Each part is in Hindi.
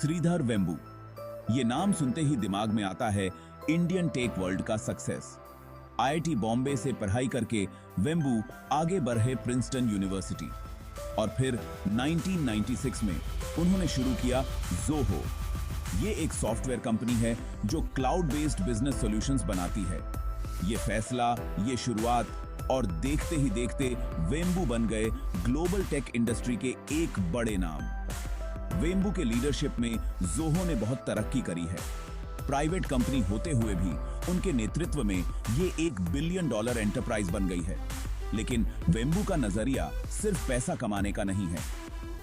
श्रीधर वेम्बू। ये नाम सुनते ही दिमाग में आता है इंडियन टेक वर्ल्ड का सक्सेस। आईआईटी बॉम्बे से पढ़ाई करके वेम्बू आगे बढ़े प्रिंसटन यूनिवर्सिटी और फिर 1996 में उन्होंने शुरू किया ज़ोहो। ये एक सॉफ्टवेयर कंपनी है जो क्लाउड बेस्ड बिजनेस सॉल्यूशंस बनाती है। ये फैसला, ये शुरुआत और देखते ही देखते वेम्बू बन गए ग्लोबल टेक इंडस्ट्री के एक बड़े नाम। वेम्बू के लीडरशिप में ज़ोहो ने बहुत तरक्की करी है। प्राइवेट कंपनी होते हुए भी उनके नेतृत्व में ये $1 बिलियन एंटरप्राइज बन गई है। लेकिन वेम्बू का नजरिया सिर्फ पैसा कमाने का नहीं है।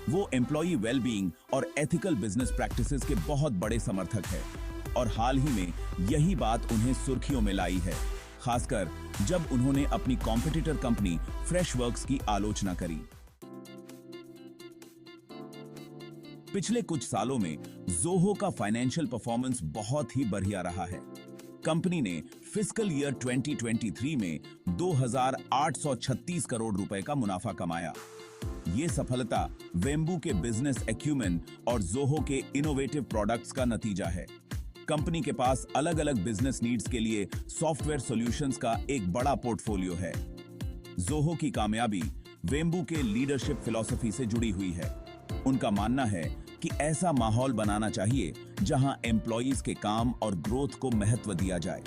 वो एम्प्लॉई वेलबीइंग और एथिकल बिजनेस प्रैक्टिसेस के बहुत बड़े समर्थक है और हाल ही में यही बात उन्हें सुर्खियों में लाई है, खासकर जब उन्होंने अपनी कॉम्पिटिटर कंपनी फ्रेशवर्क्स की आलोचना करी। पिछले कुछ सालों में ज़ोहो का फाइनेंशियल परफॉर्मेंस बहुत ही बढ़िया रहा है। कंपनी ने फिस्कल ईयर 2023 में 2,836 करोड़ रुपए का मुनाफा कमाया। ये सफलता वेम्बू के बिजनेस एक्यूमेन और ज़ोहो के इनोवेटिव प्रोडक्ट्स का नतीजा है। कंपनी के पास अलग अलग बिजनेस नीड्स के लिए सॉफ्टवेयर सॉल्यूशंस का एक बड़ा पोर्टफोलियो है। ज़ोहो की कामयाबी वेम्बू के लीडरशिप फिलॉसफी से जुड़ी हुई है। उनका मानना है कि ऐसा माहौल बनाना चाहिए जहां एम्प्लॉइज के काम और ग्रोथ को महत्व दिया जाए।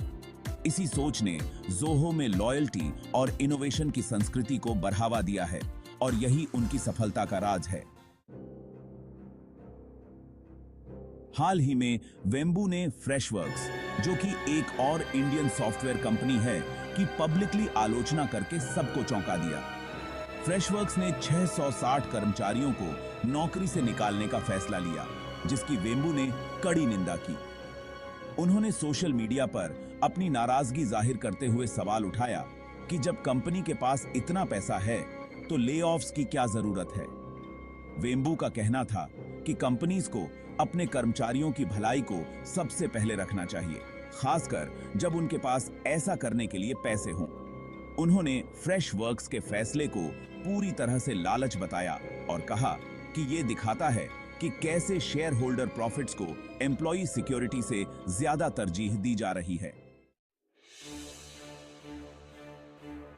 इसी सोच ने ज़ोहो में लॉयल्टी और इनोवेशन की संस्कृति को बढ़ावा दिया है और यही उनकी सफलता का राज है। हाल ही में वेम्बू ने फ्रेशवर्क्स, जो कि एक और इंडियन सॉफ्टवेयर कंपनी है, की पब्लिकली आलोचना करके सबको चौंका दिया। फ्रेशवर्क्स ने 660 कर्मचारियों को नौकरी से निकालने का फैसला लिया, जिसकी वेम्बू ने कड़ी निंदा की। उन्होंने सोशल मीडिया पर अपनी नाराजगी जाहिर करते हुए सवाल उठाया कि जब कंपनी के पास इतना पैसा है तो ले-ऑफ्स की क्या जरूरत है। वेम्बू का कहना था कि कंपनीज को अपने कर्मचारियों की भलाई को सबसे पहले रखना चाहिए, खासकर जब उनके पास ऐसा करने के लिए पैसे हों। उन्होंने फ्रेशवर्क्स के फैसले को पूरी तरह से लालच बताया और कहा कि यह दिखाता है कि कैसे शेयर होल्डर प्रॉफिट्स को एम्प्लॉई सिक्योरिटी से ज्यादा तरजीह दी जा रही है।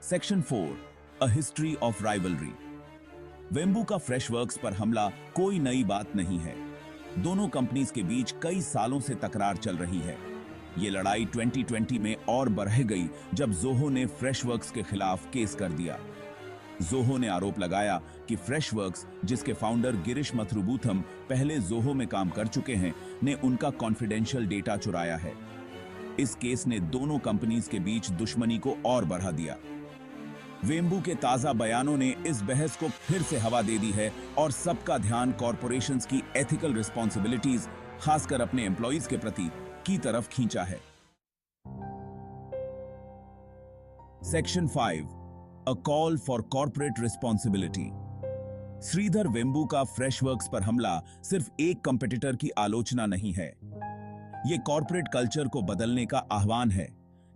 Section 4, a history of rivalry. Vembu का फ्रेशवर्क्स पर हमला कोई नई बात नहीं है। दोनों कंपनीज के बीच कई सालों से तकरार चल रही है। ये लड़ाई 2020 में और बढ़ गई जब ज़ोहो ने फ्रेशवर्क्स के खिलाफ केस कर दिया। ज़ोहो ने आरोप लगाया कि फ्रेशवर्क्स, जिसके फाउंडर गिरीश मथुरुबुथम पहले ज़ोहो में काम कर चुके हैं, ने उनका कॉन्फिडेंशियल डेटा चुराया है। इस केस ने दोनों कंपनीज के बीच दुश्मनी को और बढ़ा दिया। वेम्बू के ताजा बयानों ने इस बहस को फिर से हवा दे दी है और सबका ध्यान कॉरपोरेशंस की एथिकल रिस्पॉन्सिबिलिटीज, खासकर अपने एम्प्लॉइज के प्रति, की तरफ खींचा है। Section 5, a call for corporate responsibility. Sridhar Vembu का फ्रेशवर्क्स पर हमला सिर्फ एक कंपेटिटर की आलोचना नहीं है। यह कॉर्पोरेट कल्चर को बदलने का आह्वान है,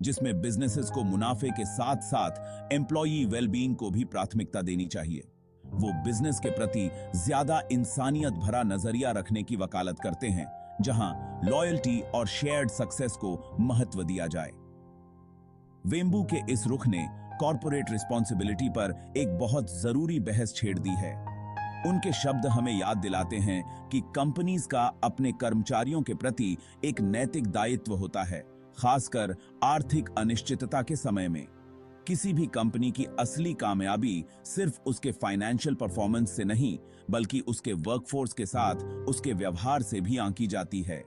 जिसमें बिजनेसेस को मुनाफे के साथ साथ एम्प्लॉई वेलबीइंग को भी प्राथमिकता देनी चाहिए। वो बिजनेस के प्रति ज्यादा इंसानियत भरा नजरिया रखने की वकालत करते हैं, जहां लॉयल्टी और शेयर्ड सक्सेस को महत्व दिया जाए। वेम्बू के इस रुख ने कॉर्पोरेट रिस्पॉन्सिबिलिटी पर एक बहुत जरूरी बहस छेड़ दी है। उनके शब्द हमें याद दिलाते हैं कि कंपनीज का अपने कर्मचारियों के प्रति एक नैतिक दायित्व होता है, खासकर आर्थिक अनिश्चितता के समय में। किसी भी कंपनी की असली कामयाबी सिर्फ उसके फाइनेंशियल परफॉर्मेंस से नहीं, बल्कि उसके वर्कफोर्स के साथ उसके व्यवहार से भी आंकी जाती है।